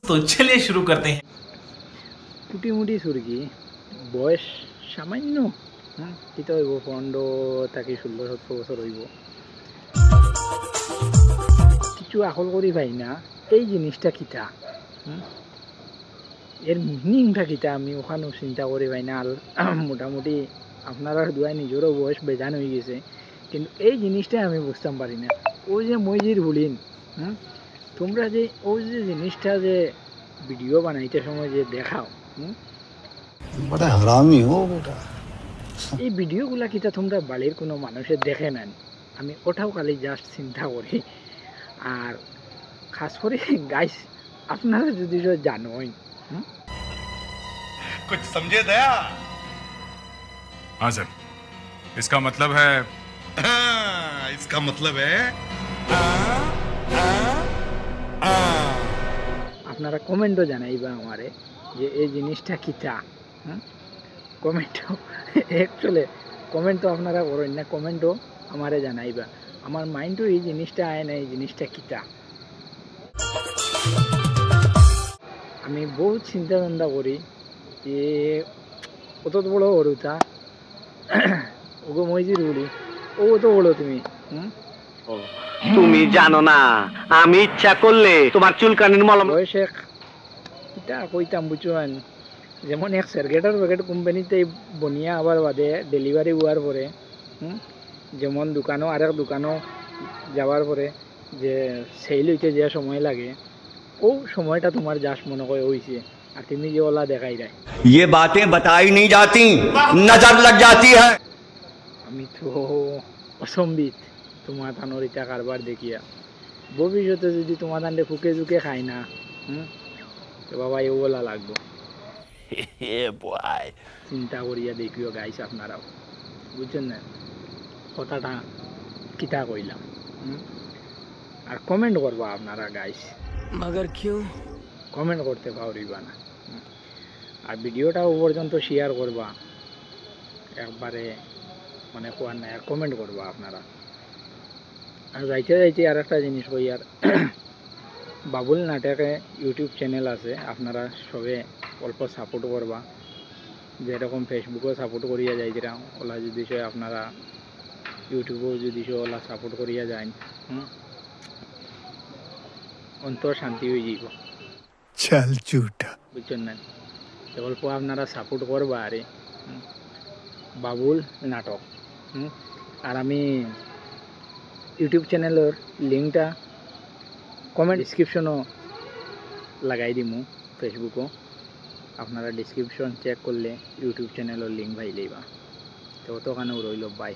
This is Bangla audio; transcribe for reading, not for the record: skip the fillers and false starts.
तो चलिए शुरू करते हैं। কুটিমুটি সুরকি বয়স সামান্য কিতা হইব 15 থেকে 16-17 বছর হইব কিছু আকল করি পাই না এই জিনিসটা কিতা এর মিনিংটা কিতা আমি ওখানেও চিন্তা করি পাই না। মোটামুটি আপনারা দুয়াই নিজেরও বয়স বেজান হয়ে গেছে কিন্তু এই জিনিসটা আমি বুঝতাম পারি না। ওই যে মইজির বলিন তোমরা যে ওই যে জিনিসটা যে ভিডিও বানাইতে সময় যে দেখাও बड़ा हरामी हो बेटा। এই ভিডিওগুলা কিতা তোমরা বাড়ির কোনো মানুষের দেখে নেন আমি ওটাও খালি জাস্ট চিন্তা করি। আর খাস করে গাইস আপনারা যদি জানোই कुछ समझे दया? हाँ सर, इसका मतलब है इसका मतलब है আপনারা কমেন্টও জানাইবা আমারে যে এই জিনিসটা কিতা। কমেন্টও অ্যাকচুয়ালি কমেন্টও আপনারা করেন না, কমেন্টও আমারে জানাইবা। আমার মাইন্ডও এই জিনিসটা আয় না এই জিনিসটা কিতা। আমি বহুত চিন্তা ভাবনা করি যে কত বড় হরুতা ওগো মইজির বলি ও তো বলো তুমি তুমি জানো না আমি ইচ্ছা করলে তোমার চুলকানির মলম বয়স এক কিতা কইতাম বুঝুন যেমন এক সার্গেটার প্যাকেট কোম্পানিতে বনিয়া আবার বাদে ডেলিভারি হওয়ার পরে যেমন দোকানও আর এক দোকানও যাওয়ার পরে যে সেল হইতে যে সময় লাগে ও সময়টা তোমার যাস মনে হয় হইছে আর তুমি যে ওলা দেখাই দেয় ये बातें बताई नहीं जाती नजर लग जाती है। আমি তো অসম্বিত তোমার থানোর ইটা কারবার দেখিয়া ভবিষ্যতে যদি তোমার থানলে ফুকে ঝুঁকে খাই না তো বাবা ওলা লাগবো চিন্তা করিয়া দেখিও গাইস আপনারাও বুঝছেন না কথাটা কিতা কইলাম। আর কমেন্ট করবা আপনারা গাইস मगर क्यों? কমেন্ট করতে পারিবা না আর ভিডিওটাও পর্যন্ত শেয়ার করবা একবারে মানে কোয়ার না কমেন্ট করবা আপনারা। আর যাইতে যাইতে আর একটা জিনিস কই আর বাবুল নাটকে ইউটিউব চ্যানেল আছে আপনারা সবে অল্প সাপোর্ট করবা যেরকম ফেসবুকেও সাপোর্ট করিয়া যাইছিলাম ওলা যদি সে আপনারা ইউটিউবেও যদি সে ওলা সাপোর্ট করিয়া যান অন্তর শান্তি হয়ে যাইব। चल झूठा। বুঝছেন না অল্প আপনারা সাপোর্ট করবা আরে বাবুল নাটক আর আমি ইউটিউব চ্যানেলের লিঙ্কটা কমেন্ট ডিসক্রিপশনও লাগাই দিমু ফেসবুকও আপনারা ডিসক্রিপশন চেক করলে ইউটিউব চ্যানেলের লিঙ্ক পাইলেইবা তো ওখানেও রইল বাই।